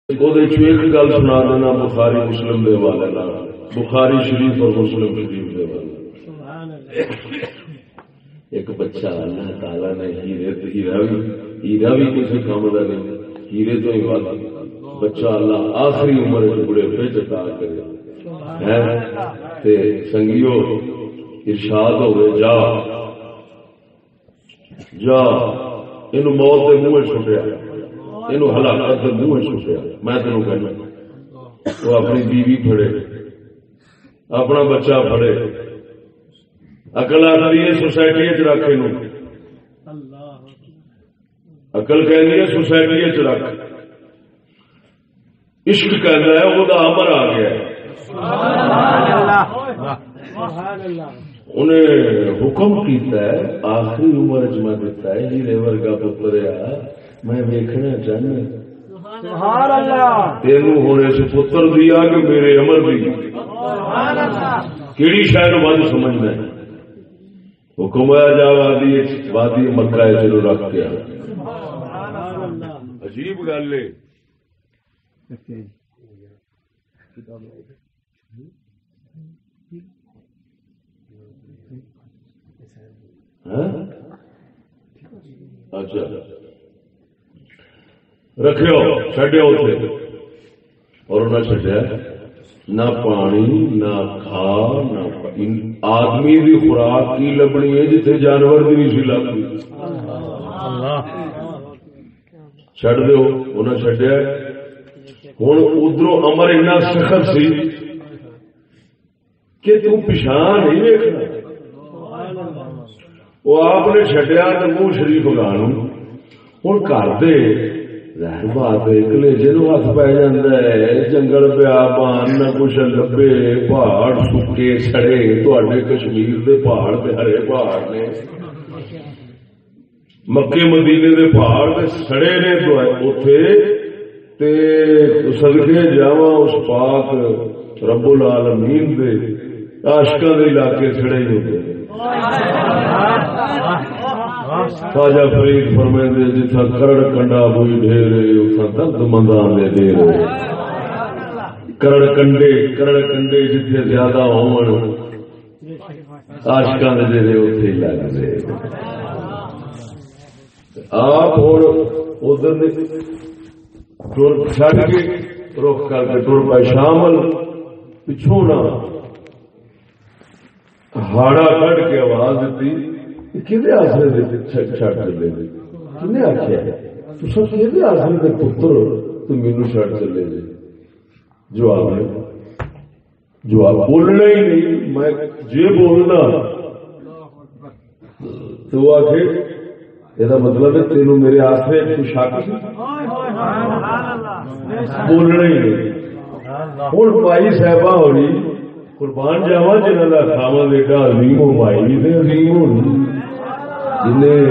ایک گل سنا دینا بخاری مسلم دے حوالے نال، بخاری شریف اور مسلم شریف دے حوالے۔ ایک بچہ اللہ تعالی نے ہیرا بھی کسی کام کا نہیں، ہیرے تو ہی بات بچہ اللہ آخری عمر بڑے پہ عطا کرے تے سنگیو ارشاد ہوئے جا جا یہ موت کے منہ چھٹیا، یہ ہلاکت کے منہ چھٹیا۔ میں تینوں کہنا وہ اپنی بیوی پھڑے، اپنا بچہ پھڑے، اقل آخری ہے سوسائٹی چ رکھ، اقل کہ سوسائٹی چ رکھ، عشق کہنا ہے وہ امر آ گیا ہے۔ انہیں حکم کیتا ہے آخری عمر چ میں دیتا ہے ہیرے ورگا پتر میں ویکھنا چاہنا تینوں ہوں اس پتر دیا کہ میرے امر دی کیڑی شاید ود سمجھنا ہے۔ حکم آیا جا وادی مکہ چلو رکھ کے عجیب گل ہے۔ اچھا رکھو چڈیا اتنے اور انہیں چڈیا نہ پانی نہ کھا نہ آدمی کی خوراک کی لبنی ہے جتنے جانور کی نہیں سی لبنی، چڈ دو انہیں چڈیا۔ ہوں ادھر امر اتنا سخت سی کہ تم پچھان نہیں ویکنا، وہ آپ نے چڈیا منہ شریف گانوں ہوں گھر دے ظاہر بات کلیجے نو ہاتھ پی جاتا ہے، جنگل بیابان نہ کچھ لبے، پہاڑ سکے سڑے، تے کشمیر دے پہاڑ تے ہرے پہاڑ نے، مکے مدینے دے پہاڑ تے سڑے نے تو اوتھے تے صدقے جاواں اس پاک رب العالمین دے عاشقاں دے علاقے سڑے ہی ہوتے ہیں۔ خواجہ فرید فرمیندے جتھا کرڑ کنڈا ہوئی ڈھیرے اتھا درد منداں دے ڈھیرے، کرڑ کنڈے جتھے زیادہ ہون عاشقاں دے ڈھیرے اوتھے ہی لگدے۔ آپ ہن ادھر ٹر چھڈ کے رخ کر کے ٹر پائے شامل، پچھوں نہ ہاڑا کٹ کے آواز دیتی کھے آسرے چڈ چلے جی، کھے آخیا تصا کھے آسرے کے پتر تو مینو چڈ چلے جی؟ جواب بولنا ہی نہیں، میں جی بولنا تو وہ آخ یہ مطلب ہے تینوں میرے آسرے کو شک سی، بولنا ہی نہیں۔ ہوں بھائی صاحبہ ہونی قربان جاوا جنہوں کا کھاوا بیٹا عظیم ہو بھائی نے عظیم ہونی، جنہیں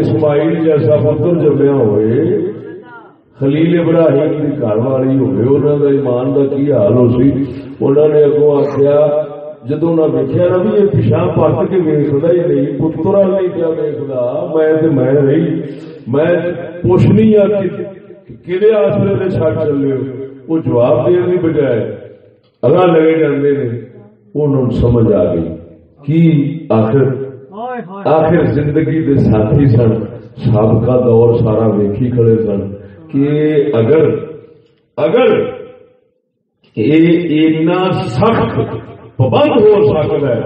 اسماعیل جیسا پتر جمیا ہوئے، خلیل ابراہیم کی گھر والی ہوئے، انہوں کا ایمان کا کی حال ہو سی۔ انہوں نے اگوں آخیا جدو انہیں ویکیا نا بھی یہ پچھا پٹ کے ویکتا ہی نہیں، پترا نہیں کیا ویکتا، میں رہی میں پوچھنی آ کہ آسرے سے چھڈ چلے ہو، وہ جواب دن کی بجائے اگاں لگے جاندے نے۔ انہوں سمجھ آ گئی کہ آخر زندگی دے ساتھی سن، سابقہ دور سارا ویکھی کھڑے سن کہ اگر اتنا سخت پابند ہو سکتا ہے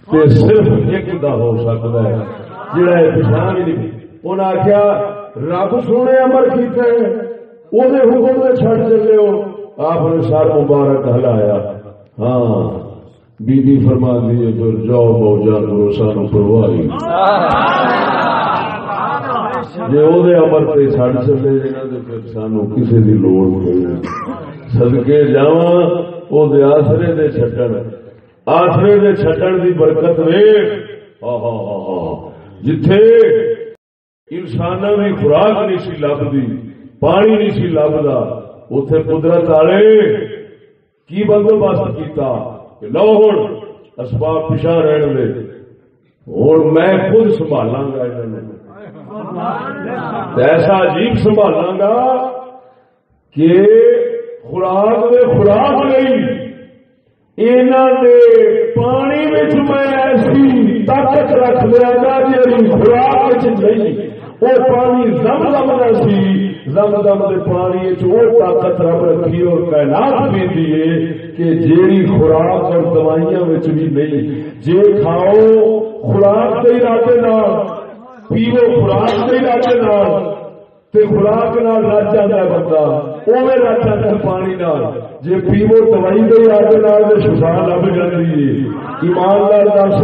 تو صرف ایک دا ہو سکتا ہے جڑا پچھان ہی نہیں۔ انہیں آخیا رب سونے امر کیتا ہے وہ حکم سے چھڈ چلے ہو، آپ نے سر مبارک ہلایا۔ ہاں بی بی فرما دیے پھر جاؤ موجہ کرو سانو پرواہی جی وہ امر سے چھڈ چلے جنہوں پھر سانو کسی کی لوڑ نہیں۔ صدقے جاواں وہ آسرے دے چھڈن، آسرے دے چھڈن دی برکت ویکھ، جتھے انساناں دی خوراک نہیں سی لبدی، پانی نہیں سی لبدا، اتنے قدرت والے کی بندوبست کیتا کہ لو ہوں اسباب پیچھا رہن دے، ہوں میں خود سنبھالاں گا انہوں نے، ایسا عجیب سنبھالاں گا کہ خوراک میں خوراک نہیں، انہاں دے پانی وچ میں ایسی طاقت رکھ دیا گا جی خوراک وچ نہیں، وہ پانی زمزم دا سی، زمزم دے پانی وچ وہ طاقت رب رکھی اور کائنات دیندی ہے کہ جیڑی خوراک اور دوائیاں وچ بھی نہیں۔ جے کھاؤ خوراک دے ارادے نال، پیو خوراک دے ارادے نال، تے خوراک نال رج جاتا ہے بندہ، اوے رج جاتا ہے پانی نال۔ جے پیو دوائی دے ارادے نال تے شفا لب جاتی ہے۔ ایماندار دس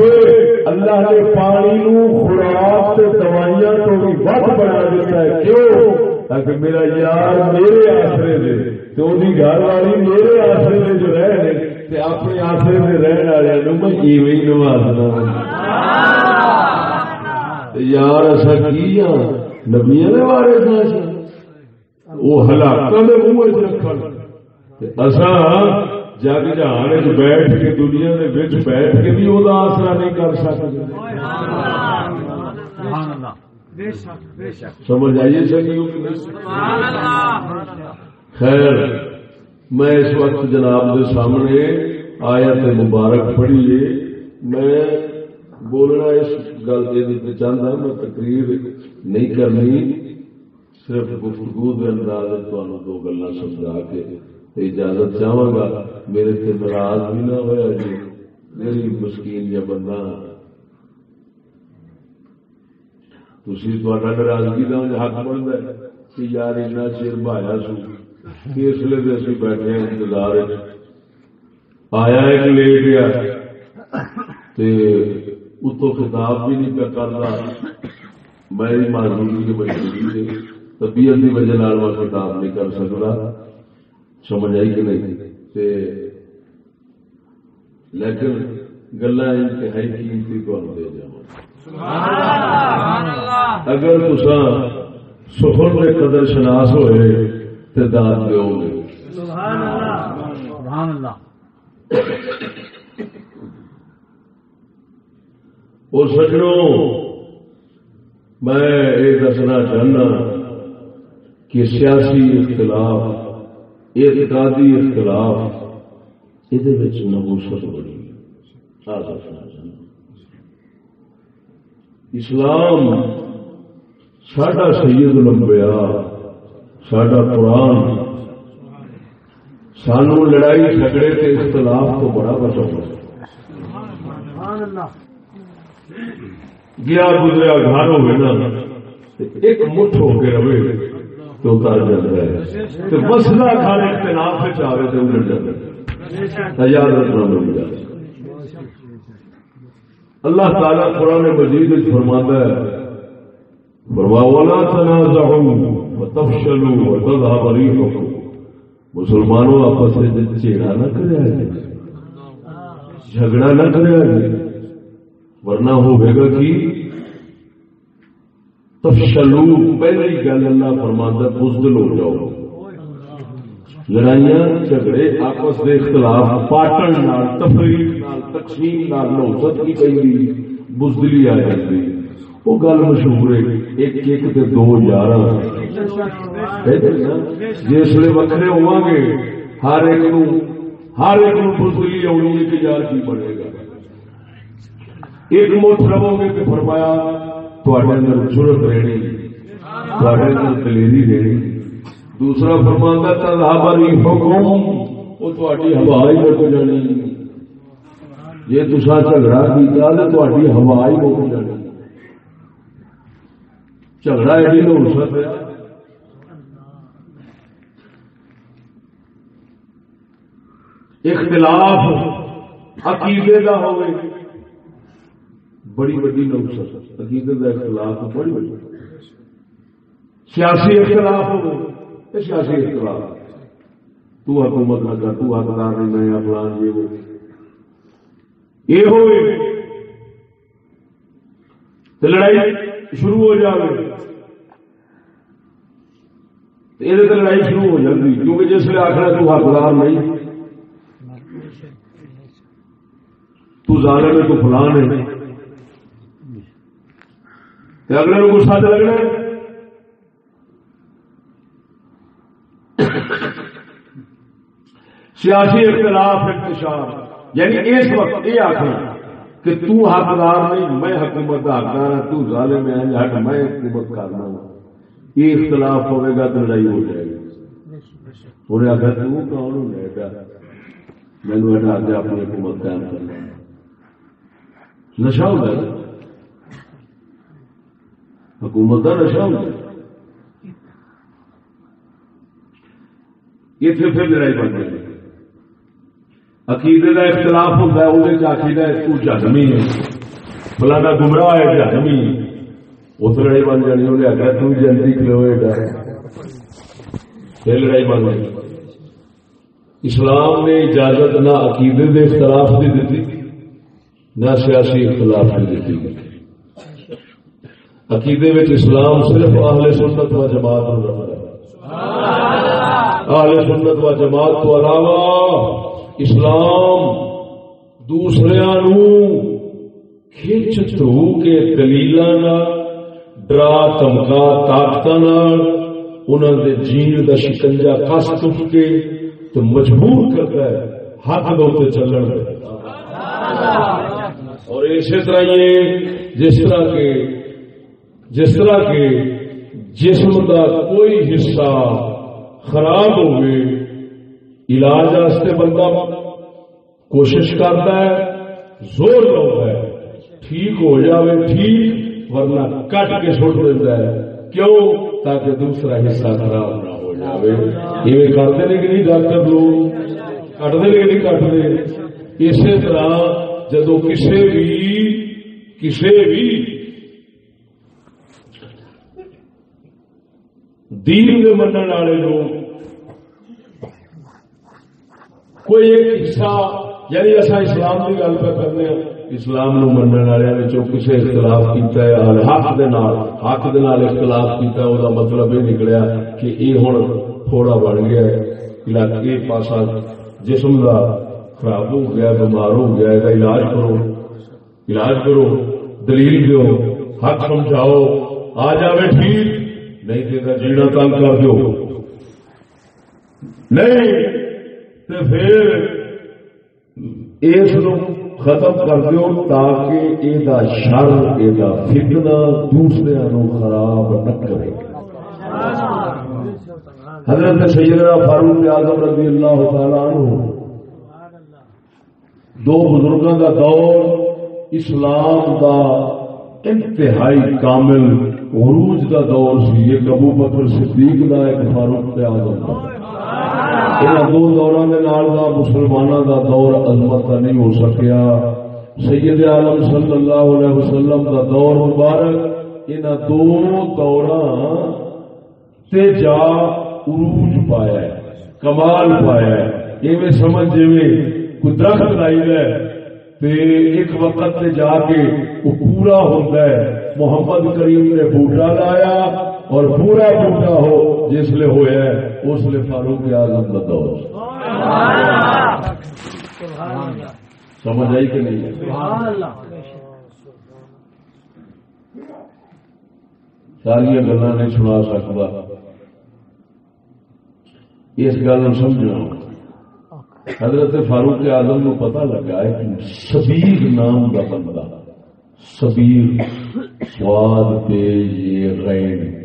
اللہ نے پانی نو خوراک تے دوائیاں تو بھی ود بنا دیتا ہے، کیوں؟ تاکہ میرا یار میرے آسرے دے تے اودی گھر والی میرے آسرے دے جو رہے تے اپنے آسرے دے رہن والے نو میں ایویں ہی نوازنا۔ یار ایسا کی نبیاں دے بارے وہ ہلاکاں دے منہ وچ رکھن، اساں جگ جہان وچ بیٹھ کے دنیا دے وچ بیٹھ کے بھی وہ آسرا نہیں کر سکتے۔ سمجھ آئیے سکیو۔ خیر میں اس وقت جناب کے سامنے آیت مبارک پڑھیے، میں بولنا اس گل کے چاہتا میں تقریر نہیں کرنی، صرف گفتگو کے انداز تمہیں دو گلا سمجھا کے اجازت چاہوں گا۔ میرے سے ناراض بھی نہ ہوا جی، غریب مسکین یا بندہ تھی ناراضگی کا حق بنتا ہے کہ یار اتنا چیر بہایا سو، اس لیے اسی بیٹھے ہیں انتظار، آیا ایک لے گیا اتو خطاب بھی نہیں پہ کرتا، میری معذوری کی مجبوری سے طبیعت کی وجہ میں خطاب نہیں کر سکتا، سمجھ آئی کہ نہیں؟ لیکن گلا انتہائی قیمتی کو دے جاؤ۔ اگر تسا سفر میں قدر شناس ہوئے تو داد دو گے۔ اور سجنوں میں یہ دسنا چاہنا کہ سیاسی اختلاف، اعتقادی اختلاف یہ نحوست بڑی اسلام ساڈا سید الانبیاء ساڈا قرآن سانو لڑائی جھگڑے کے اختلاف تو بڑا بچاؤ۔ گیا گزریا گھر ہوئے نا ایک مٹھ ہو کے رہے تو اتار جاتا ہے، تو مسئلہ گھر اختلاف سے چاہے تو اجڑ جاتا ہے۔ یاد رکھنا مل جائے۔ اللہ تعالیٰ قرآن مجید فرماتا ہے وَلَا تَنَازَعُوا وَتَفْشَلُوا وَتَذْهَبَ رِيحُكُمْ، مسلمانوں آپس میں چیڑا نہ کرے، جھگڑا نہ کرے، ورنہ ہوئے گا کہ تفشلو، پہلی گل اللہ فرماتا بزدل ہو جاؤ۔ لڑائیاں جھگڑے آپس کے اختلاف پاٹن نال تفریق نال تقسیم نال نوسط کی پہلی بزدلی آ جاتی۔ وہ گل مشہور ہے ایک ایک تے دو یار، جسے وکھرے ہوا گے ہر ایک نو بزدلی آنی ہے کہ یار کی بنے گا۔ ایک مٹھ رہو گے تو فرمایا تھوڑے اندر جرت رہنی، تھوڑے اندر دلیری رہنی۔ دوسرا فرماندہ تذہب ریحکم، وہ تھوڑی ہوا ہی مک جانی، جی تسا جھگڑا کیتا تو تھوڑی ہوا ہی مک جانی۔ جھگڑا ایڈی نحوست ہے۔ اختلاف عقیدے کا ہوئے بڑی بڑی نحوست، عقیدے کا اختلاف بڑی بڑی، سیاسی اختلاف ہوئے سیاسی اختلاف، تو حکومت نہ کر، تو حقدار نہیں، میں فلان یہ ہوئے تو لڑائی شروع ہو جائے، یہ لڑائی شروع ہو جاتی، کیونکہ جس نے آخر تو حقدار نہیں، تو ظالم ہے، تو فلان ہے، اگلے کو غصہ لگنا ہے۔ سیاسی اختلاف انتشار یعنی اس وقت یہ آخنا کہ تو حقدار نہیں میں حکومت کا حقدار ہوں تو ظالم ہے ہٹ میں حکومت کرنا ہوں یہ اختلاف ہوئے گا تو لڑائی ہو جائے گی انہیں آخر تو کون ہو جائے گا مینو ہٹا کے اپنی حکومت قائم کرنا نشہ ہوتا ہے حکومت کا نشہ ہوتا ہے یہ پھر لڑائی بن جائے گی عقیدے کا اختلاف ہوتا ہے وہ عقیدہ تو جہنمی ہے فلانا گمراہ ہے جہنمی اس لڑائی بن جانی انہیں آخر تو جنتی کلوے ڈر پھر لڑائی بن جائے اسلام نے اجازت نہ عقیدے کے اختلاف کی دیتی نہ سیاسی اختلاف کی دیتی عقیدے میں اسلام صرف اہل سنت و جماعت کو رکھتا ہے اہل سنت و جماعت کو علاوہ اسلام دوسرے کھچ تو کے دلیل ڈرا دھمکا طاقت انہوں نے جین کا شکنجا کس چک کے تو مجبور کرتا ہے حق دے چلن اور اسی طرح یہ جس طرح کے جسم کا کوئی حصہ خراب ہوئے علاج واسطے بندہ کوشش کرتا ہے زور لاتا ہے ٹھیک ہو جائے ٹھیک ورنہ کٹ کے چھوڑ دیتا ہے کیوں تاکہ دوسرا حصہ خراب نہ ہو جائے یہ کرتے نہیں کہ نہیں ڈاکٹر لوگ کٹتے نہیں کہ نہیں کٹتے اسی طرح جدو کسی بھی دین کے منن والے لوگ کوئی ایک حصہ یعنی ایسا اسلام کی گل پہ کرنے اسلام نو منن والے کسی اختلاف کیتا ہے حق دے نال اختلاف کیتا ہے وہ مطلب یہ نکلیا کہ یہ ہوں تھوڑا بن گیا علاقے پاسا جسم کا خراب ہو گیا بیمار ہو گیا علاج کرو دلیل دو حق سمجھاؤ آ جائے ٹھیک نہیں تو جینا تنگ کر دو نہیں تو پھر اس ختم کر دو تاکہ یہ شر یہ فتنہ دوسرے خراب نہ کرے حضرت سیدنا فاروق اعظم رضی اللہ تعالی عنہ دو بزرگوں کا دور اسلام کا انتہائی کامل عروج کا دور سی ایک ابو بکر صدیق کا ایک فاروق اعظم کا ان دو دوروں کے نال دا مسلمانوں کا دور عظمت کا نہیں ہو سکیا سید عالم صلی اللہ علیہ وسلم کا دور مبارک ان دو دوراں تے جا عروج پایا ہے کمال پایا ہے ایویں سمجھ جویں کوئی درخت لائی ہے تے ایک وقت تے جا کے وہ پورا ہوتا ہے محمد کریم نے بوٹا لایا اور پورا بوٹا ہو جس لئے ہویا ہے اس لئے فاروق اعظم کا دور سمجھ آئی کہ نہیں ساری گلا نہیں سنا سکتا اس گل سمجھنا حضرت فاروق اعظم کو پتہ لگا ہے کہ شبیر نام کا بندہ شبیر سواد پہ یہ غین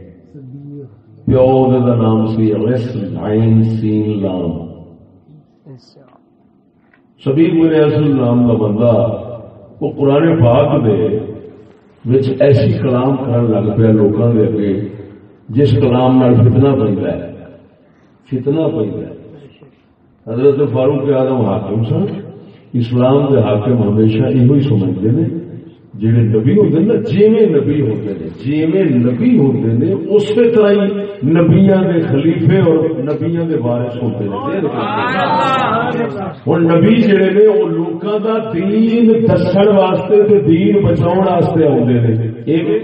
پیو کا نام سی رسل عین سین لام شبیر میرے اصل نام کا بندہ وہ قرآن پاک دے وچ ایسی کلام کرن لگ پیا لوگوں کے اگے جس کلام نال فتنہ پیندا ہے حضرت فاروق اعظم حاکم سن اسلام کے حاکم ہمیشہ یہ سمجھتے ہیں جڑے نبی ہوتے نا جیویں نبی ہوتے ہیں اسی طرح ہی نبیاں دے خلیفے اور نبیاں دے وارث ہوتے ہیں اور نبی جڑے نے وہ لوکاں دا دین دسن واسطے تے دین بچاؤن واسطے آتے ہیں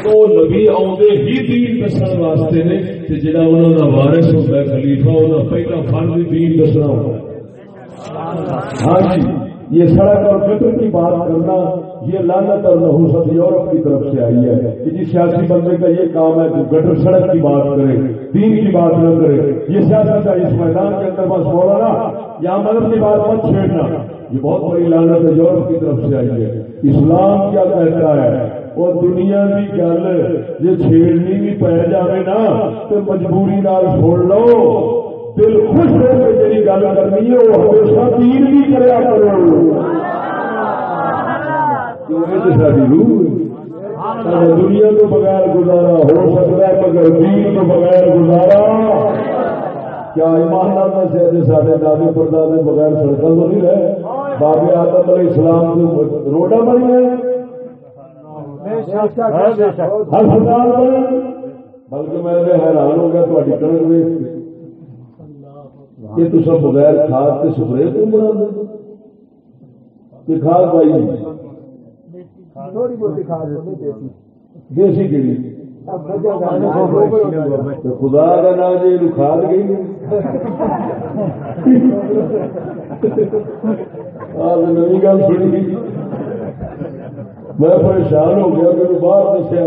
وہ نبی آدھے ہی دین دسن واسطے نے جہاں انہوں کا وارث ہوتا ہے خلیفہ وہ پہلا فرض دین دسنا ہوتا ہے ہاں جی یہ سڑک اور فطر کی بات کرنا یہ لعنت اور نحوست یورپ کی طرف سے آئی ہے کہ جس سیاسی بندے کا یہ کام ہے کہ گٹر سڑک کی بات کرے دین کی بات نہ کرے. یہ سیاست ہے اس میدان کے اندر بس بولا نا یہاں مذہب کی بات مت چھیڑنا. یہ بہت بڑی لعنت ہے یورپ کی طرف سے آئی ہے. اسلام کیا کہتا ہے اور دنیا کی گل یہ چھیڑنی بھی پی جائے نا تو مجبوری نال چھوڑ لو. دل خوش ہو کے جی گل کرنی ہے وہ ہمیشہ دین بھی کریا کرو. ساری روح دنیا تو بغیر گزارا ہو سکتا ہے مگر دین تو بغیر گزارا کیا ایماندار سے سارے دادے پردادے بغیر سڑکوں تو نہیں رہے. باب آدم علیہ السلام کو روڈا بن گئے ہسپتال بنے بلکہ میں حیران ہو گیا تھوڑی کنک دیکھ کے یہ تو سب بغیر کھاد کے سپرے کیوں بنا دیں کہ کھاد پائی تھوڑی بہت کھاد دیسی کیڑی خدا کا نام جی کھاد گئی نئی گل سنی میں پریشان ہو گیا کہ باہر دسیا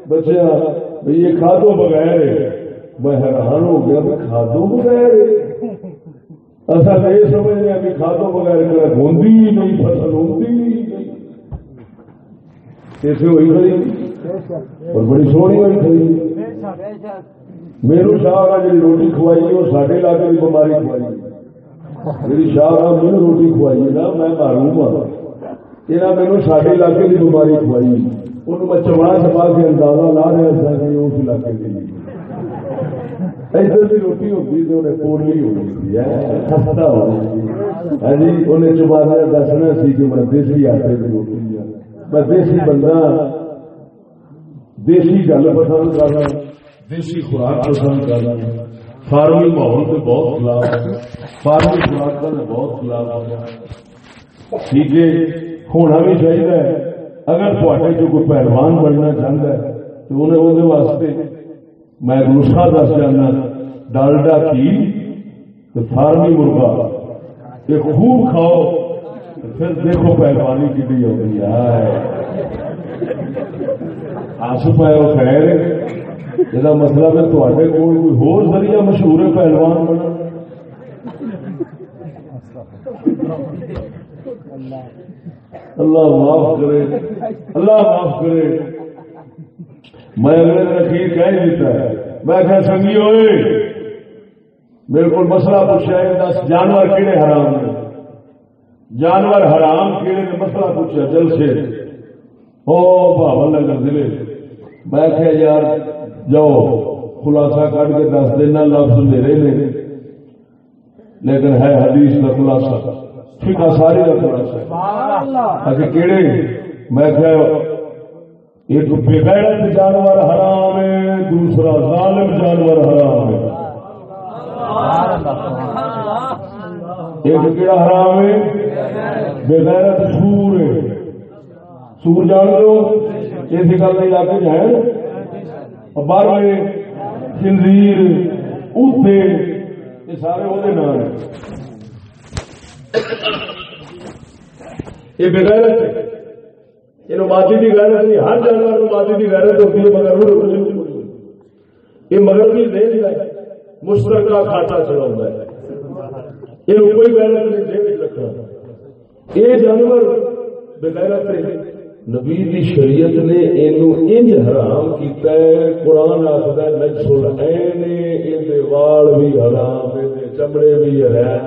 بچیا یہ کھادوں بغیر میں حیران ہو گیا کہ کھادوں بغیر اصل یہ سمجھنے ہیں کہ کھادوں بغیر ہوندی ہی نہیں فصل ہوندی ہی نہیں ایسے ہوئی کھڑی اور بڑی سونی ہوئی کھڑی. میرے شاہ جی روٹی کھوائی وہ سارے علاقے کی بیماری کھوائی میری شاہ میرے روٹی کھوائی نا میں معلوم ہوں یہ میرے سارے علاقے کی بیماری کھوائی ان میں چمڑا چپا کے اندازہ لا رہا تھا کہ اس علاقے کے لیے ادھر کی روٹی ہوتی تو انہیں پولی ہوتی ہے خستہ ہو جی انہیں چبانا دسنا سی کہ میں دیسی آٹے کی روٹی میں دیسی بندہ دیسی گل پسند کر رہا دیسی خوراک پسند کر رہا فارمی ماحول کے بہت خلاف ہے فارمی خوراک کا بہت خلاف ہے. ٹھیک ہے ہونا بھی چاہیے اگر تھوڑے جو کوئی پہلوان بننا چاہتا ہے تو انہیں وہ واسطے میں نسخہ دس جانا ڈالڈا کی تو فارمی مرغا یہ خوب کھاؤ پھر دیکھو پہلوانی کی ہوتی ہے آس پائے وہ خیر یہ مطلب ہے تھوڑے کول کوئی ہور ذریعہ مشہور ہے پہلوان بنا. اللہ معاف کرے اللہ معاف کرے. میں اگلے دن اخیر کہہ ہی دیتا ہے میں کہ سنگی ہوئے میرے کو مسئلہ پوچھا ہے 10 جانور کیڑے حرام نے جانور حرام کیڑے نے مسئلہ پوچھا جل سے او بھاول نگر ضلع میں کہ یار جاؤ خلاصہ کٹ کے 10 دینا لفظ میرے نے لیکن ہے حدیث کا خلاصہ فقہ ساری کا خلاصہ ہے کیڑے میں کہ ایک بغیرت جانور حرام ہے دوسرا ظالم جانور حرام ہے. ایک کیڑا حرام ہے بغیرت سور ہے سور جان دو ایسی گل نہیں علاقے ہے بارے خنزیر اوتے یہ سارے وہ نام یہ بغیرت یہ مادی کی غیرت نہیں ہر جانور کو مادی کی غیرت ہوتی ہے مگر یہ مگر بھی دے مشترکہ کھاتا چلا ہے یہ کوئی غیرت نہیں دے رکھا یہ جانور بغیرت نبی دی شریعت نے انج حرام کیتا ہے. قرآن آخر ہے نجس العین یہ وال بھی حرام یہ چمڑے بھی حرام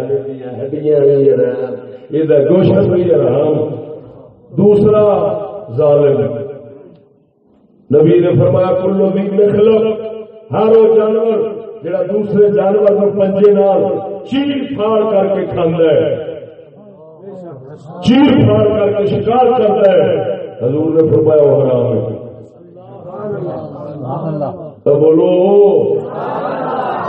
ہڈیاں بھی حرام یہ گوشت بھی حرام. دوسرا ظالم نبی نے فرمایا کلو بھی خلق ہر وہ جانور جڑا دوسرے جانور کو پنجے نال چیر پھاڑ کر کے کھاندا ہے چیر پھاڑ کر کے شکار کرتا ہے حضور نے فرمایا وہ حرام ہے. تو بولو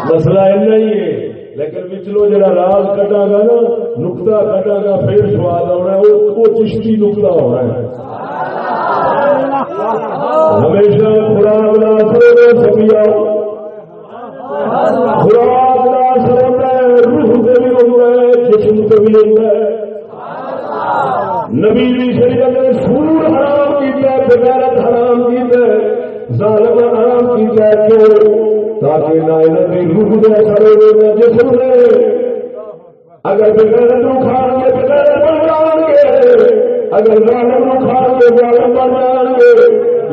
مسئلہ ایسا ہی ہے لیکن پچھلو جڑا راز کٹا گا نا نقطہ کٹا گا پھر سواد آنا ہے وہ چشتی نقطہ ہونا ہے. ہمیشہ خوراک نہ سبیا خوراک نہ سب روح سے بھی ہوتا ہے جسم سے بھی ہوتا ہے نبی دی شریعت نے سود حرام کیتا ہے، بغیرت حرام کیتا ہے، ظالم حرام کیتا ہے، کیوں؟ تاکہ نہ انہاں دی روح دے اثر ہوے جسم نے، اگر بغیرت نو کھان گے بغیرت بن جان گے، اگر ظالم نو کھان گے ظالم بن جان گے،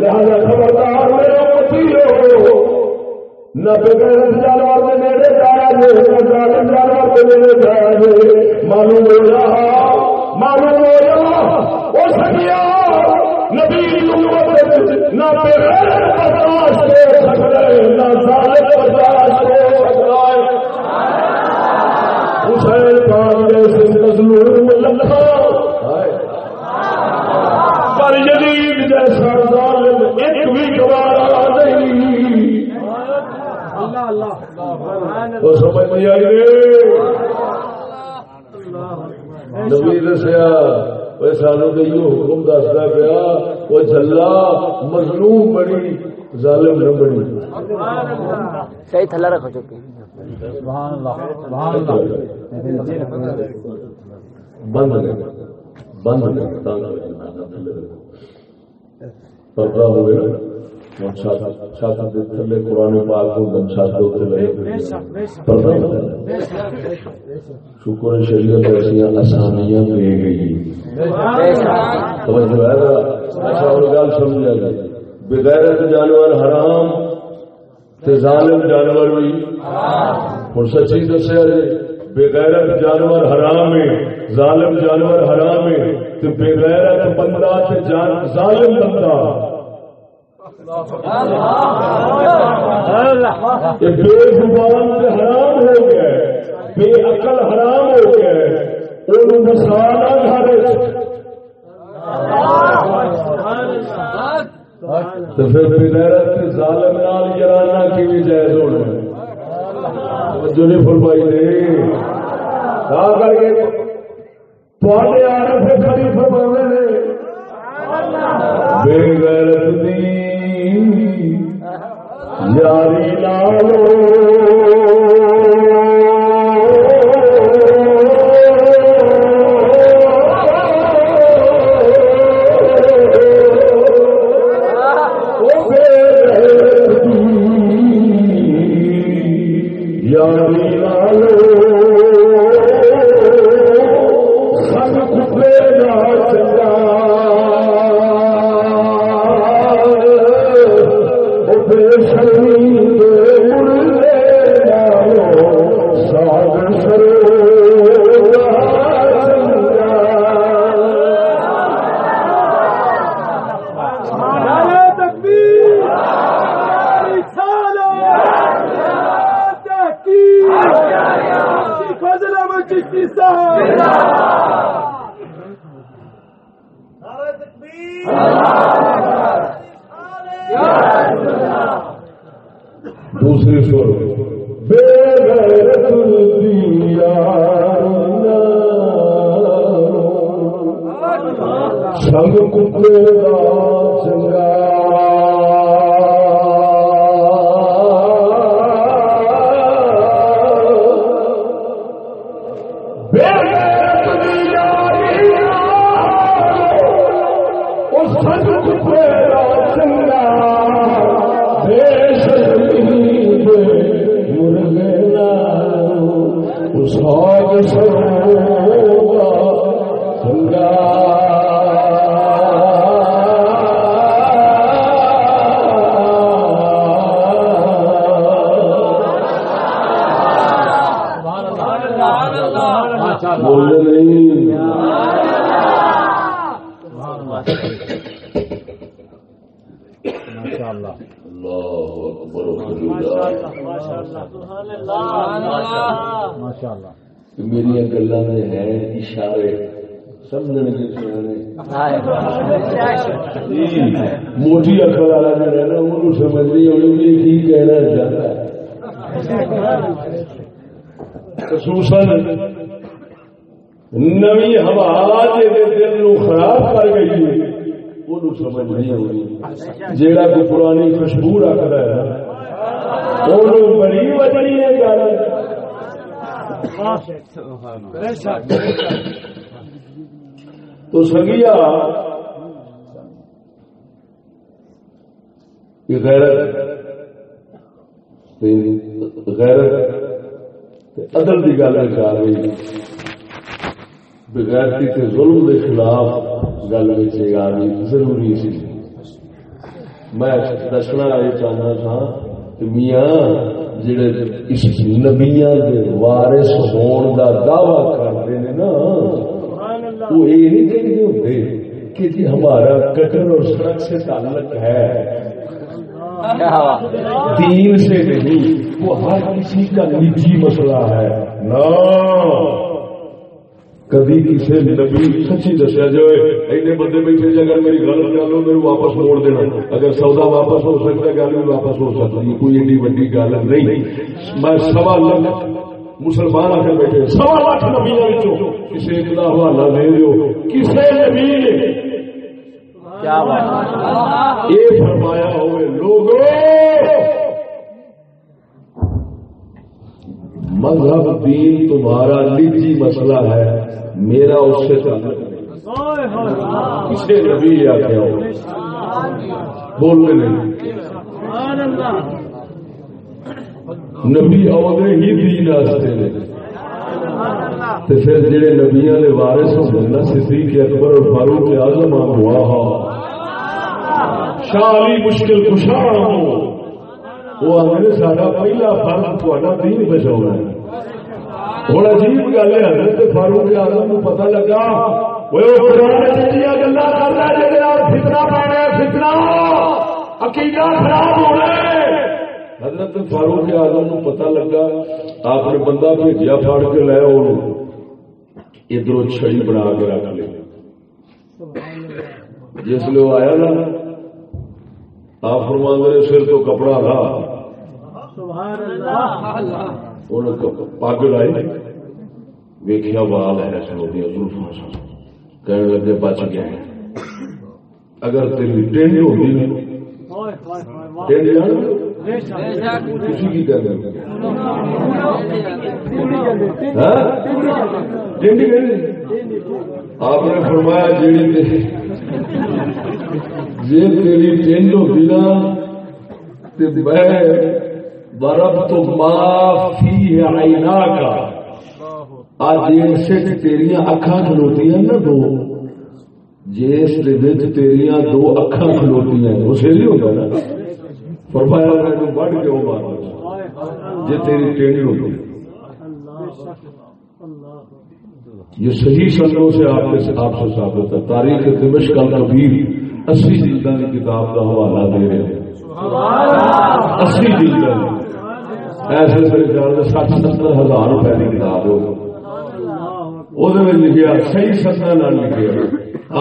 لہذا خبردار میرے امتیو، نہ بغیرت جانور کے نیڑے جایا جے، نہ ظالم جانور کے نیڑے جایا جے، معلوم ہو رہا وہ سکیا نبی نہ بغیرت برداشت ہو سکتا ہے، نہ ظالم برداشت ہو سکتا ہے۔ حسین پاک جیسے مظلوم لکھا پر یزید جیسا ظالم ایک بھی گوارا نہیں۔ تو سمجھ نہیں آئی نبی دسیا سانو تو یہ حکم دستا پیا وہ جلا مظلوم بڑی ظالم نہ بڑی۔ صحیح تھلا رکھو چکی بند پردہ ہوئے تھلے قرآن پاک شکر شریعت ایسا آسانیاں دے گئی۔ گل سمجھا گئی بغیرت جانور حرام تے ظالم جانور بھی ہوں سچی دسیا جی بغیرت جانور حرام ہے، ظالم جانور حرام ہے، تو بغیرت بندہ تے ظالم بندہ بے زبان سے حرام ہو گیا، بے عقل حرام ہو گیا، وہ مسالہ تو پھر بغیرت ظالم نال جرانا کی بھی جائز ہونا جو نہیں فرمائی نے کر کے تھوڑے آرے سے کھڑی فرمانے نے بغیرت دی یاری لالو دوسری سور سنگ کتے چنگا میری گلا میں ہے اشارے سمجھنے کے موٹی اکل والا جو رہنا وہ سمجھ نہیں ہونی کی کہنا چاہتا ہے۔ خصوصاً نوی ہوا دل نو خراب کر گئی ہے وہ سمجھ نہیں ہونی، جیڑا کوئی پرانی خوشبو رکھتا ہے وہ بڑی وجنی ہے گل تو سنگیا غیرت عدل کی گل آ گئی، بغیرتی تے ظلم کے خلاف گل آ گئی، ضروری سی۔ میں دسنا یہ چاہنا تھا کہ میاں جڑے اس نبیاں دے وارث ہون دا دعویٰ کرتے ہیں نا، وہ یہ نہیں کہتے ہوتے کہ جی ہمارا قتل اور سڑک سے تعلق ہے، دین سے نہیں، وہ ہر کسی کا نجی مسئلہ ہے۔ نہ کبھی کسی نبی سچی دسیا جائے ایسے بندے بیٹھے جی اگر میری غلط گل ہو میرے واپس موڑ دینا، اگر سودا واپس ہو سکتا ہے گل بھی واپس ہو سکتی ہے، کوئی ایڈی وڈی گل نہیں۔ میں 1.25 لاکھ مسلمان آ کے بیٹھے 1.25 لاکھ نبیوں کسی ایک کا حوالہ دے دو، کسی نبی نے یہ فرمایا ہوئے لوگوں مذہب دین تمہارا نجی مسئلہ ہے، میرا اس سے تعلق نہیں۔ کسی نبی آخیا ہو بولنے نہیں، نبی آدھے ہی دین واسطے نے، تو پھر جڑے نبیاں دے وارث ہوندے نا صدیق اکبر اور فاروق اعظم ہوا شاہ علی مشکل کشا وہ آدھے سارا پہلا فرض تھوڑا دین بچاؤنا ہے۔ ہوں عجیب گل ہے حضرت فاروق اعظم کو پتہ لگا گلا فتنہ پانا فتنہ عقیدہ خراب ہونا ہے۔ حضرت فاروق اعظم کو پتہ لگا، آپ نے بندہ بھیجیا پھاڑ کے لے ادھر چھڑی بنا کے رکھ لے۔ جس لیے وہ آیا نا آپ فرماندے سر تو کپڑا رہا، پگ لائی ویکھیا وال ہے سنودیا زلفاں کہنے لگے بچ گیا۔ اگر تیری ٹینڈ ہوتی نا ٹینڈ جان تھی کی کر رہے آپ نے فرمایا جی تیری ٹینڈ ہوتی نا میں برب تو معافی عینا کا آج سے تیریاں اکھاں کھلوتی ہیں نا دو، جس تیریاں دو اکھاں کھلوتی ہیں اسے نہیں ہوتا نا، فرمایا میں بڑھ کے وہ مارا جی تیری ٹینڈ ہوتی۔ یہ صحیح سندوں سے آپ سے ثابت ہے۔ تاریخ دمشق الکبیر 80 جلدوں کی کتاب کا حوالہ دے رہے ہیں، 80 جلدوں ایسے میرے خیال سے 60-70 ہزار روپے کی کتاب ہو، وہ لکھا صحیح سطح نہ لکھے۔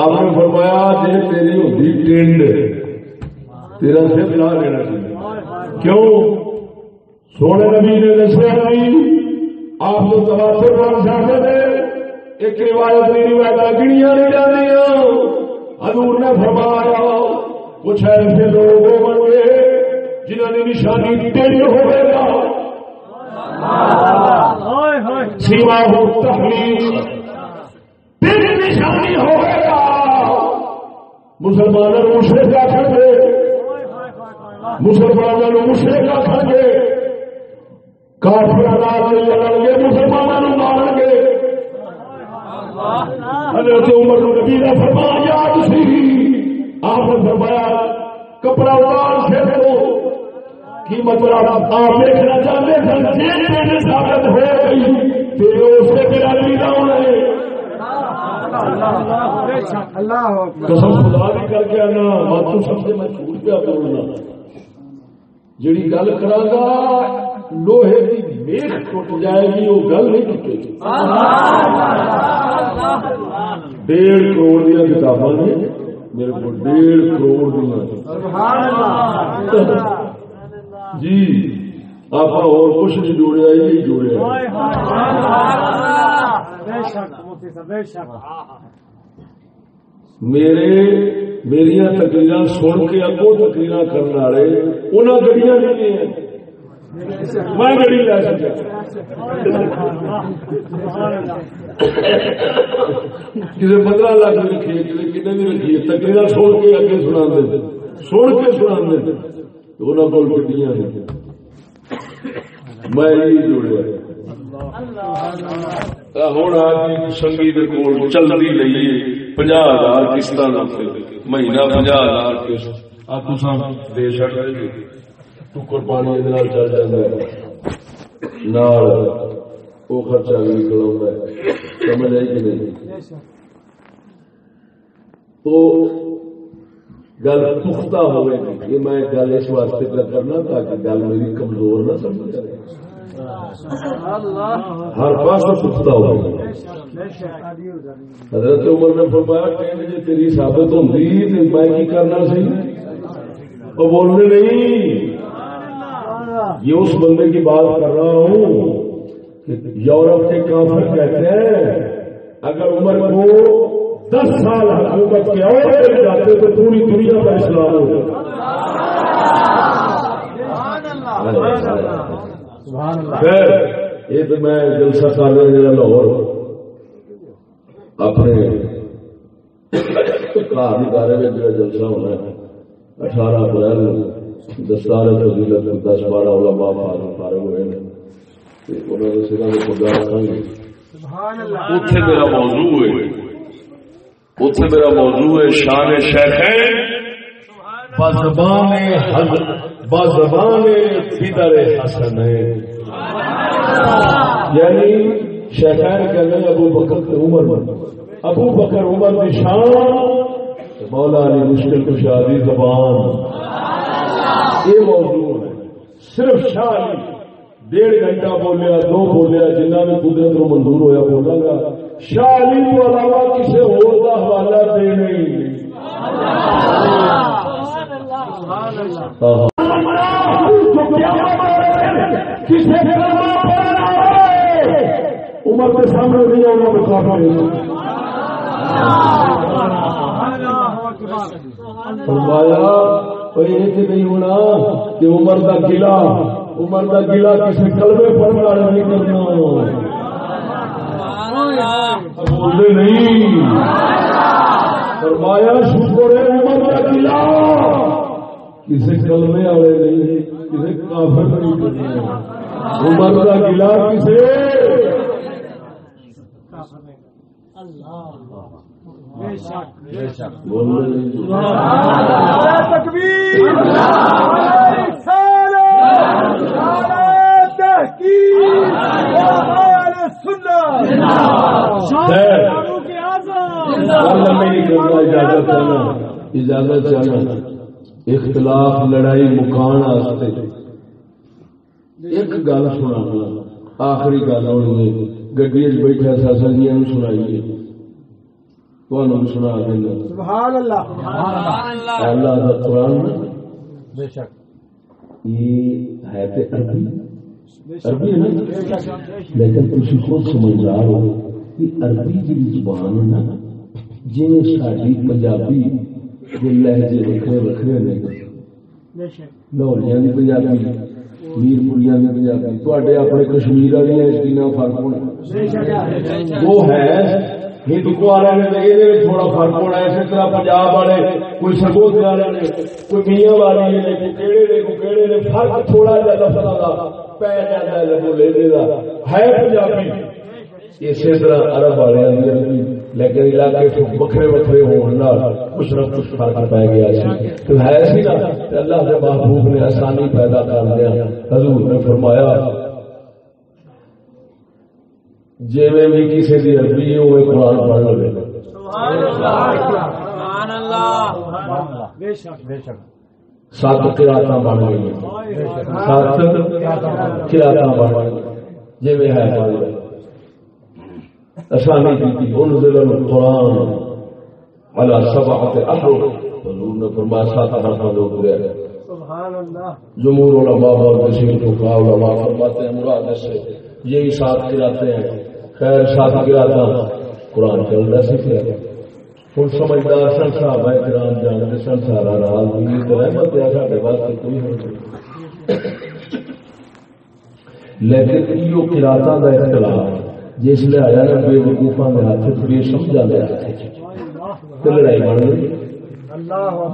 آپ نے فرمایا جی تیری ہوتی ٹینڈ تیرا سر لا لینا چاہیے۔ کیوں؟ سونے نبی نے دسیا نہیں، آپ کو تواتر بن جاتے تھے، ایک روایت نہیں روایت گنیا نہیں جاتی۔ حضور نے فرمایا کچھ ایسے لوگ ہوں گے جنہوں نے نشانی ٹینڈ ہوئے گا، سیما ہو تحلیل تیری نشانی ہوئے گا۔ مسلمانوں مشرک آخر گے، مسلمانوں مشرک آخر گے، کافر لڑ گے، مسلمانوں مارن گے۔ حضرت عمر نبی نے فرمایا یاد سی، آپ نے فرمایا کپڑا اتار سے دو کی مطلب آپ دیکھنا چاہتے تھے جی ثابت ہو گئی تو اس سے میرا لینا ہونا ہے۔ قسم خدا بھی کر کے آنا باتوں سب سے میں چھوٹ پیا کروں گا، جڑی گل کرا گا لوہے کی میخ ٹوٹ جائے گی، وہ گل نہیں ٹوٹے گی۔ 1.5 کروڑ دیا کتاباں نے میرے کو 1.5 کروڑ دیا جی، آپ اور کچھ نہیں جوڑیا، یہی جوڑیا۔ میرا تقریر سن کے اگوں تقریر کرنے والے انہوں گڈیاں نہیں ہیں، میں گڑی لے سکتا کسی 15 لاکھ رکھیے کسی کتنے بھی رکھیے تقریر سن کے اگے سنا دے سن کے سنا دے انہوں کو گڈیاں میں یہی جوڑیا ہوں آ کے سنگی کے کول چلتی رہیے 50,000 قسط مہینہ 50,000 قسط آ تساں دے چڑھ تو قربانی چل جاتا ہے نال وہ خرچہ بھی نکل آتا ہے سمجھ آئی کہ نہیں تو گل پختہ ہوئے یہ میں گل اس واسطے کرنا تاکہ گل میری کمزور نہ سمجھ جائے ہر پاس پختہ ہو حضرت عمر نے فرمایا کہ جی تیری ثابت ہوتی تو میں کی کرنا سی وہ بولنے نہیں یہ اس بندے کی بات کر رہا ہوں کہ یورپ کے کافر کہتے ہیں اگر عمر کو 10 سال حکومت کے اور جاتے تو پوری دنیا کا اسلام ہو خیر یہ تو میں جلسہ کر رہا لاہور اپنے ادارے میں جو جلسہ ہونا ہے 18 اپریل دستار فضیلت 10-12 علماء فارغ ہوئے ہیں انہوں نے سرا میں خدا رکھیں گے اتنے میرا موضوع ہے شان شیخین بازبان فدر حسنین یعنی شیخین کہتے ہیں ابو بکر عمر کی شان مولا علی مشکل کشادی زبان یہ موضوع ہے صرف شاہ علی 1.5 گھنٹہ بولیا 2 بولیا جنہ میں قدرت کو منظور ہویا بولا گا شاہ علی کو علاوہ کسی اور کا حوالہ دے نہیں عمر کے سامنے نہیں ہونا مقابلہ فرمایا یہ نہیں ہونا کہ عمر کا گلا کسی کلمے پڑھنے والے نہیں کرنا بولتے نہیں فرمایا شکر ہے عمر کا گلا کسی کلمے والے نہیں کسی کافر نہیں کرنا عمر کا گلا کسی اجازت چاہنا اختلاف لڑائی مکان ایک گل سنا آخری گل ہونی گڈی بیٹھا ساسنگیاں سنائیے سنا دینا سبحان اللہ اللہ کا قرآن بے شک یہ ہے تو عربی ہے نا لیکن تھی خود سمجھدار ہو کہ عربی کی زبان ہے نا جی ساری پنجابی کے لہجے وکھرے وکھرے نے لاہوریاں کی پنجابی میرپوریاں کی پنجابی تے اپنے کشمیر والی فرق ہونا وہ ہے ہندو والے نے تھوڑا فرق ہونا اسی طرح پنجاب والے کوئی سرگوت والے نے کوئی میاں والے نے کوئی کہڑے نے فرق تھوڑا جا لفظاں دا پی جاتا ہے بولے دا ہے پنجابی اسی طرح عرب والے عربی لیکن علاقے وکھرے وکھرے ہونے کچھ نہ کچھ فرق پی گیا تو ہے سی نا اللہ کے محبوب نے آسانی پیدا کر دیا حضور نے فرمایا جی میں بھی کسی کی عربی ہوئے قرآن پڑھ لے سات قرآن بن گئی 7 قرآن بن گئی جی میں ہے آسانی کی انزل القرآن على 7 احرف حضور نے فرمایا 7 حرف ہو گیا جمہور علماء اور کثیر فقہاء علماء فرماتے ہیں مراد سے یہی 7 قراتیں ہیں خیر 7 قراتیں قرآن چلتا سیکھا ہوں سمجھدار سن صاحب کرام جانتے سن سارا راز رحمت ہے سارے واسطے کوئی لیکن یہ قراتاں دا اختلاف جس لے آیا نا بے وقوفاں دے ہاتھ بے سمجھا دے ہاتھ لڑائی بن گئی.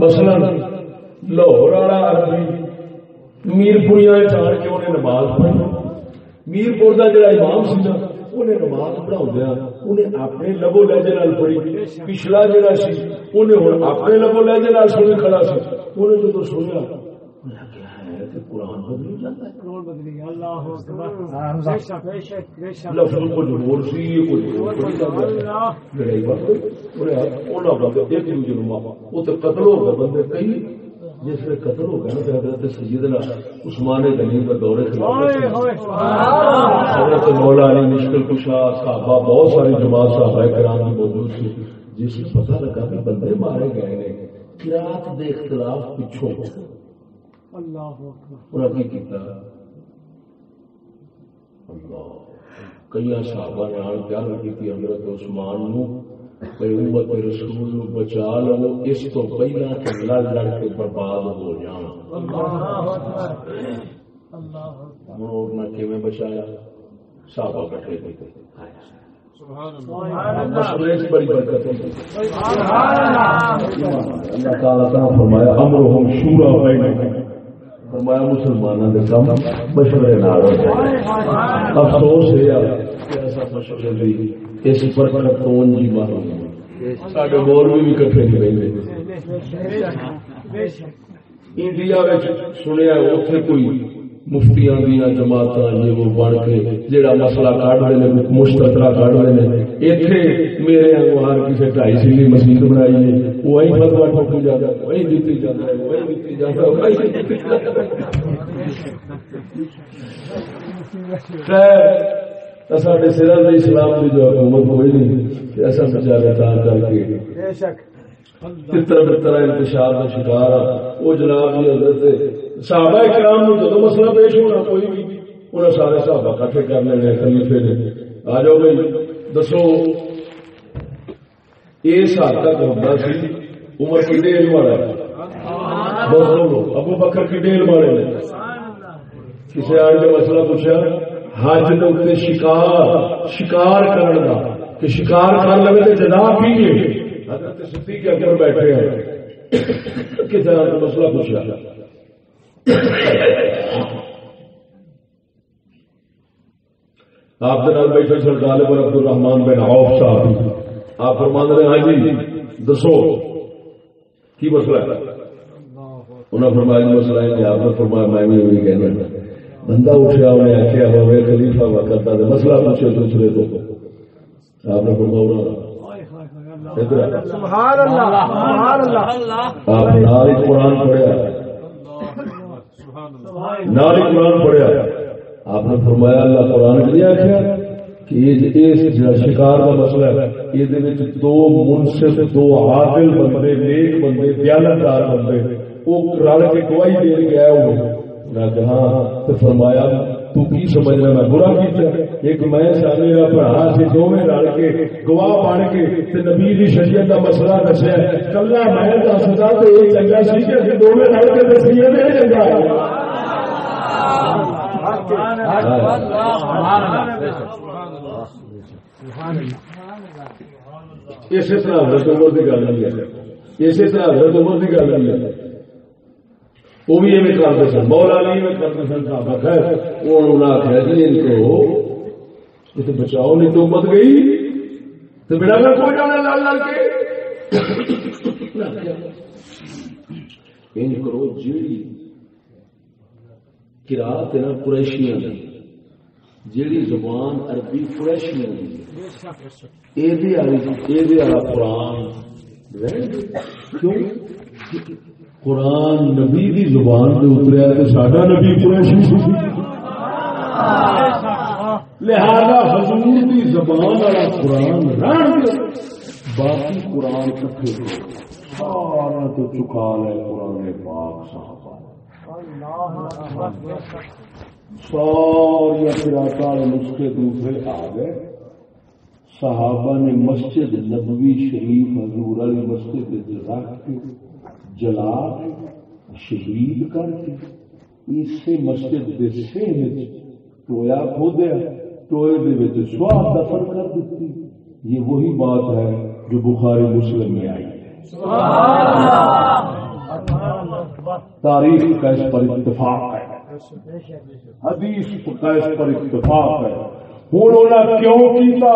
مثلا لاہور والا آدمی میرپوریاں چاڑ کے انہیں نماز پڑھی. میرپور کا جڑا امام سی نا انہیں نماز پڑھاؤ انہیں اپنے لبو لہجے نال پڑھی. پچھلا جڑا سی انہیں ہوں اپنے لبو لہجے نال سنے کھڑا سی. انہیں جب سنیا قرآن بدلی جاتا ہے لفظ کچھ ہور سی کچھ لڑائی بن گئی. ایک دوسرے وہ تو قتل ہو گئے بندے کئی. جس میں قتل ہو گیا نا حضرت سیدنا عثمان غنی کا دور حضرت مولا علی مشکل کشا صحابہ بہت ساری جماعت صحابہ کرام کی موجود تھی. جس سے پتہ لگا کہ بندے مارے گئے نے قرات دے اختلاف پچھوں کئی صحابہ نے آن گل کی حضرت عثمان نو امت رسول نو بچا لو اس تو پہلا کہ لڑ لڑ کے برباد ہو جان. ہوں کیویں بچایا صحابہ کٹھے کیتے بڑی برکت اللہ تعالیٰ فرمایا امرہم شورا بینہم. فرمایا مسلمانوں کے کام مشورے نال ہو جائے. افسوس ہے کہ ایسا مشورے دی اس پر کون جی معلوم ساڈے مولوی بھی کٹھے نہیں رہندے. انڈیا سنیا اتنے کوئی مفتیاں دیا جماعت یہ وہ بن کے جہاں مسئلہ کھڑتے ہیں مشترکہ کھڑتے ہیں. اتنے میرے ہر کسی 2.5 سیلی مسجد بنائی ہے وہی فتوا ٹھوکی جاتا ہے وہی دیتی جاتا ہے وہی دیتی جاتا ہے. سارے سرا اسلام کی جو حکومت ہوئی نہیں ایسا بچارے کر کے طرح انتشار کا شکار وہ جناب کی حضرت صحابہ کرام کو جدو مسئلہ پیش ہونا کوئی بھی انہیں سارے صحابہ کٹھے کر لینے خلیفے نے آ جاؤ بھائی دسو اس حد تک ہوتا سی. عمر کی ڈیل والا ابو بکر کی ڈیل والے نے کسی آج کا مسئلہ پوچھا حج کے شکار کرنے کا کہ شکار کر لگے تو جدا پیے. حضرت صدیق اکبر بیٹھے ہیں کسی آج کا مسئلہ پوچھا آپ کے نال بیٹھے سرکار پر عبد الرحمان بن عوف صاحب آپ فرمان رہے ہاں جی دسو کی مسئلہ ہے. انہوں نے فرمایا مسئلہ ہے کہ آپ نے فرمایا میں بھی وہی کہنا. بندہ اٹھا انہیں آخیا ہوئے خلیفہ وقت کا مسئلہ پوچھے دوسرے کو. آپ نے فرمایا آپ نال قرآن پڑھیا نال قرآن پڑھیا. آپ نے فرمایا اللہ قرآن کے لیے آخیا کہ شکار کا مسئلہ ہے یہ دو منصف دو عادل بندے نیک بندے دیانتدار بندے وہ رل کے گواہی دے کے آئے ہوئے. ہاں تو فرمایا تو کی سمجھنا میں برا کیتا ایک میں میرا بھرا سے دونوں رل کے گواہ بن کے نبی کی شریعت کا مسئلہ دسیا کلا میں دستا تو یہ چنگا سی کہ دونوں رل کے دسیے نہیں چنگا. اسی طرح حضرت عمر کی گل نہیں ہے اسی طرح حضرت عمر کی گل نہیں ہے وہ بھی ایویں کرتے سن مولا علی میں کرتے سن صحابہ خیر وہ انہوں نے آخیا جی ان کو تو بچاؤ نہیں تو امت گئی تو بنا کر کوئی جانے لال لال کے ان کرو جیڑی قرات ہے نا قریشیاں دی جیڑی زبان عربی قریشیاں دی قرآن کیوں قرآن نبی دی زبان پہ اتریا تو ساڈا نبی قریشی لہذا حضور دی زبان والا قرآن رہن باقی قرآن کٹھے سارا تو چکا لے قرآن پاک صحابہ ساری قرات والے نسخے دوسرے آ گئے. صحابہ نے مسجد نبوی شریف حضور علی مسجد رکھ کے جلا شہید کر کے اسی مسجد کے سہن ٹویا کھودیا ٹوئے دے سواہ دفن کر دیتی. یہ وہی بات ہے جو بخاری مسلم میں آئی ہے. تاریخ کا اس پر اتفاق ہے, حدیث کا اس پر اتفاق ہے. ہوں انہوں نے کیوں کیتا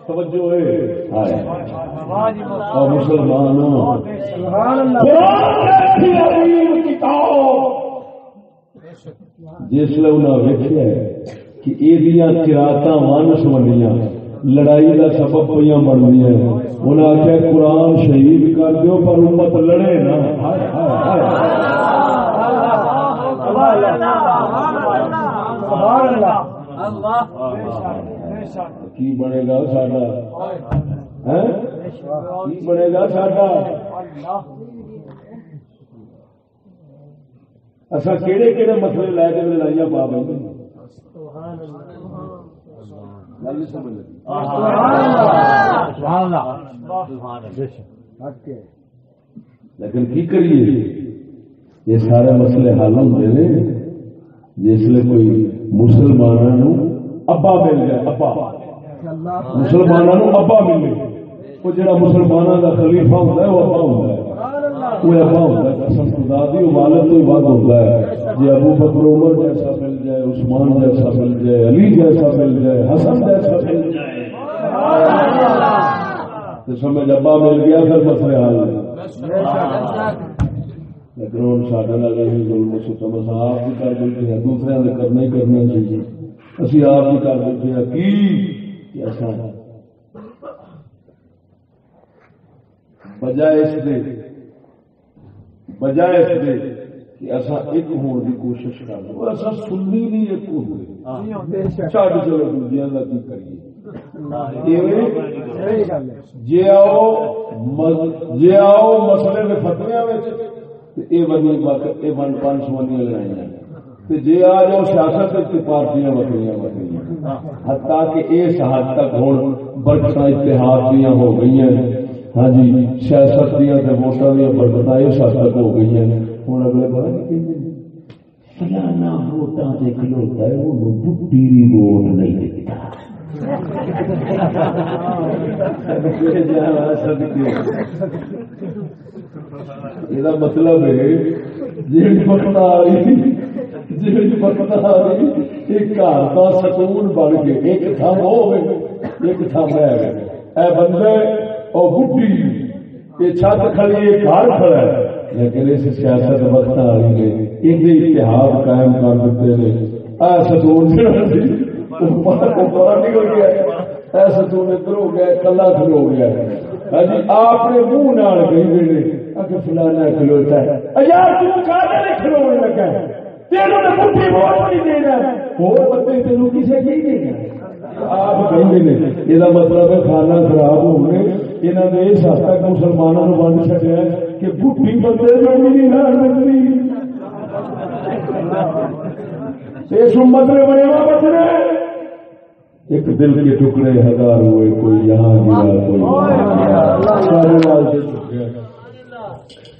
توجہ ہے اور مسلمانوں جس لیے انہیں ویکیا کہ یہ قراتاں ون سمنیاں لڑائی کا سبب پہ بننی انہیں آخیا قرآن شہید کر دیو پر امت لڑے نا. کی بنے گا ساڈا, کی بنے گا ساڈا؟ اصا کہڑے کہڑے مسئلے لے کے لڑائیاں پا بھائی گل نہیں سمجھ لگی. لیکن کی کریے یہ سارے مسئلے حل ہوتے ہیں جس لیے کوئی مسلمانوں ابا مل جائے. ابا مسلمانوں ابا ملے وہ جڑا مسلمانوں کا خلیفہ ہوتا ہے وہ ابا ہوتا ہے. وہ ابا ہوتا ہے قسم خدا دی والد تو بات ہوتا ہے. جی ابو بکر عمر جیسا مل جائے, عثمان جیسا مل جائے, علی جیسا مل جائے, حسن جیسا مل جائے تو سمجھ ابا مل گیا پھر مسئلے حل ہے. لیکن ہوں سارے ظلم ستم آپ بھی کر بیٹھے ہیں, دوسرے نے کرنا ہی کرنا چاہیے. اسی آپ بھی کر بیٹھے ہیں کی ایسا بجائے اس دے کہ ایسا ایک ہونے کی کوشش کر لو. ایسا سننی نہیں ایک ہوئے چاڑ چلو دوجیاں کا کی کریے. جی آؤ مسئلے کے فتویاں یہ ون پانچ سوانیاں لڑائیاں جی آ جاؤ سیاست پارٹیاں وکری حتیٰ کہ اس حد تک ہوں برکت اتحاد دیا ہو گئی ہیں. ہاں جی سیاست دیا ووٹاں دیا برکت اس حد تک ہو گئی ہیں. ہوں اگلے بار فلانا ووٹاں سے کھلوتا ہے وہ بڈی ووٹ نہیں دیتا. یہ مطلب ہے جی وقت آ رہی ایک گھر کا سکون بن کے ایک تھم ہو ایک تھم ہے اے بندے اور بڈی یہ چھت کھڑی ہے گھر کھڑا ہے. لیکن اس سیاست وقت آ رہی ہے ایک اتحاد قائم کر دیتے ہیں. اے سکون نکل گیا, اے سکون ادھر ہو گیا, کلا کھلو گیا. جی آپ نے منہ نال کہیں کہ فلانا کھلوتا ہے یار تم کھانے کھلونے لگا ہے تینوں نے مٹھی ووٹ نہیں دینا اور بندے تینوں کسے کی دینا. آپ کہیں یہ مطلب ہے کھانا خراب ہونے انہوں نے اس حد تک مسلمانوں کو ونڈ چکیا کہ بھٹی بندے جو نہیں لڑ ملتی اس امت میں بڑے بچنے. ایک دل کے ٹکڑے ہزار ہوئے کوئی یہاں گرا کوئی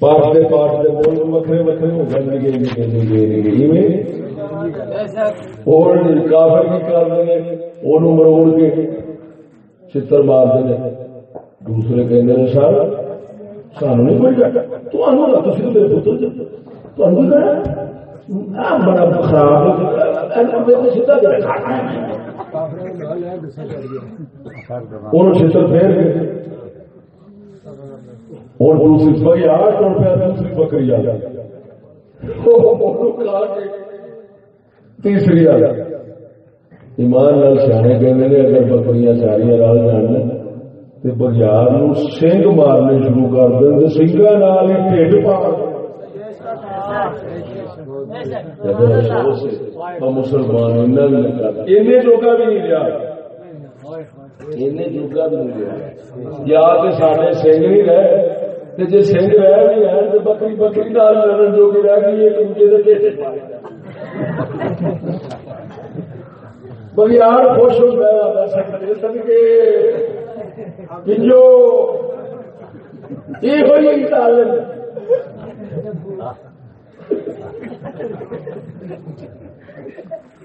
پارٹے بول وکرے وکرے ہو گئے اور کافر کی کر دیں وہ مروڑ کے چتر مار دیں. دوسرے کہیں سر سانو نہیں کوئی میرے پتر بڑا خراب چتر پھیر گئے اور دوسری بغیار دوسری بکری آ جائے تیسری آ جائے. ایمان نال سیانے کہتے اگر بکریاں ساریا رل جان تو بغیار سنگ مارنے شروع کر دیں تو سنگا نال ہی ٹھڈ پا مسلمان جوگا بھی نہیں لیا جوگا بھی نہیں لیا یا تو سارے سنگ نہیں رہے جی سنگ رہ بھی ہے تو بکری بکری نال لڑن جو بھی رہ گئی ایک دوسرے کے بغیار خوش ہو گیا سکتے سدکے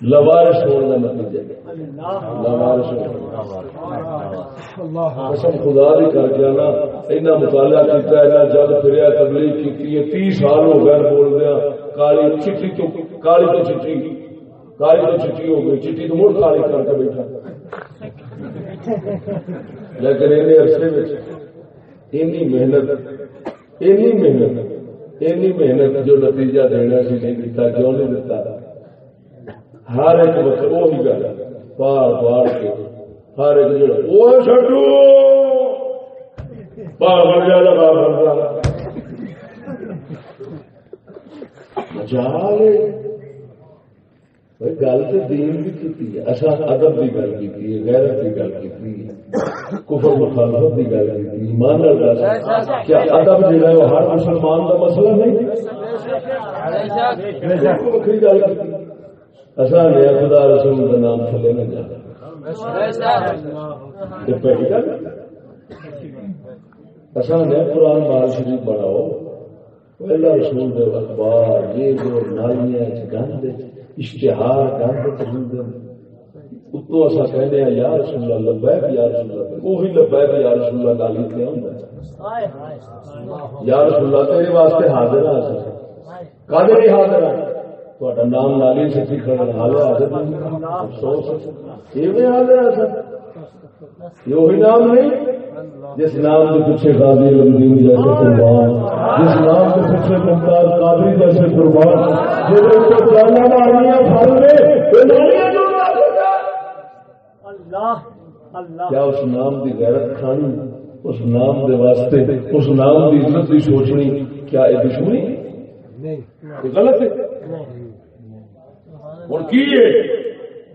لوارش ہونے کا نتیجہ لوارش قسم خدا بھی کر کے نا اینا مطالعہ کیتا ہے اینا جگ پھریا تبلیغ کی 30 سال ہو گئے بول دیا کالی چٹی تو کالی تو چٹی ہو گئی چٹی تو مڑ کالی کر کے بیٹھا لیکن اینے عرصے میں اینی محنت جو نتیجہ دینا سی نہیں دیتا کیوں نہیں دیتا ہر ایک وقت وہی گل بار کے ہر ایک جو وہ چھڈو بابا جالے گل تو دین بھی کی اصا ادب کی گل کی غیرت کی گل کی کفر مخالفت کی گل کی ایمان کیا ادب جو ہے وہ ہر مسلمان کا مسئلہ نہیں وکری گل کی اصا نے خدا رسول کا نام تھلے نہ جانا اصا نے قرآن بال شریف بناؤ پہلا رسول دے اخبار یہ جو نالیاں گند اشتہار گند اتو اصا کہنے یا رسول اللہ لبیک یا رسول اللہ وہی لبیک یا رسول اللہ نالی کیا ہوں یا رسول اللہ تیرے واسطے حاضر ہے کدے نہیں حاضر ہے تھوڑا نام نالی سے کھڑا حال حاضر افسوس یہ حاضر ہے سر یہ وہی نام نہیں جس نام کے پیچھے غازی الدین جیسے قربان جس نام کے پیچھے ممتاز قادری جیسے قربان جو جانا مارنیاں پھل میں کیا اس نام کی غیرت کھانی اس نام کے واسطے اس نام کی عزت کی سوچنی کیا یہ دشمنی غلط ہے اور کی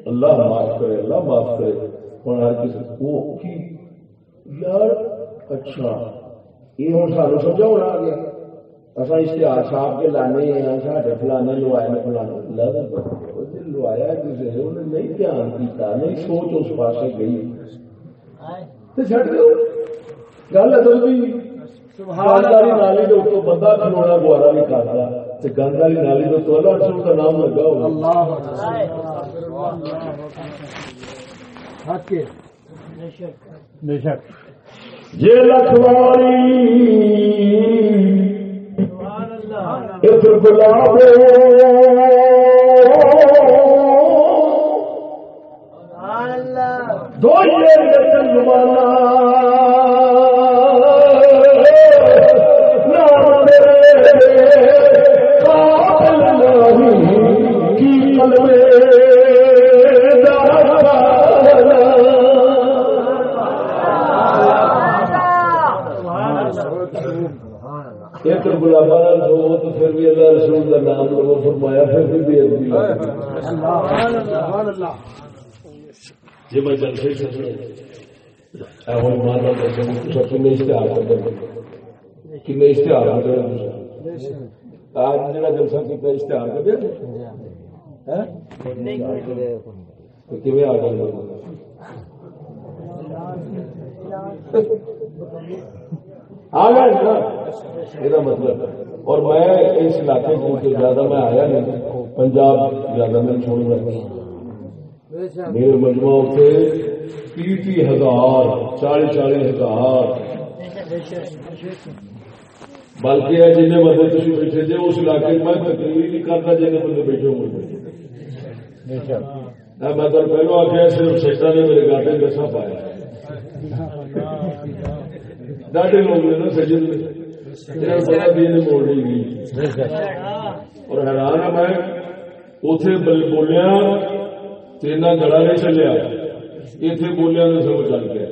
اللہ معاف کرے اللہ معاف کرے اور ہر کسی وہ کی یار اچھا یہ ہوں سانو سمجھا ہونا آ گیا اصا اشتہار صاحب کے لانے ہیں ساڈے فلانے لوائے نے فلانا لوایا کسی نے انہیں نہیں دھیان کیتا نہیں سوچ اس پاسے گئی تو چھڈ دو گل ادب بھی گند والی نالی کے اتوں بندہ کھلونا گوارا نہیں کرتا گند والی نالی کے اتوں اللہ رسول کا نام لگا ہوگا جے لکھواری اتر گلاب دو کی قلبے گلابا دو تو پھر بھی اللہ رسول کا نام لو فرمایا پھر بھی بے ادبی جی میں جلسے کن اشتہار کن اشتہار آج جا جلسہ کیا اشتہار کر دیا کیون آ گئے آ گئے نا یہ مطلب اور میں اس علاقے کو زیادہ میں آیا نہیں پنجاب زیادہ میں چھوڑ رہا میرے مجموعہ سے 30,000 40,000 بلکہ جن بندے تھی بیٹھے تھے اس علاقے میں تقریر نہیں کرتا جن بندے بیٹھے ہوئے میں تو پہلو آ گیا صرف سیٹا نے میرے گاٹے دسا پایا ڈاڈے لوگ نے نا سجن موڑ نہیں گئی اور حیران ہے میں اتے بولیا گڑا نہیں چلیا اتنے بولیا تو سب چل گیا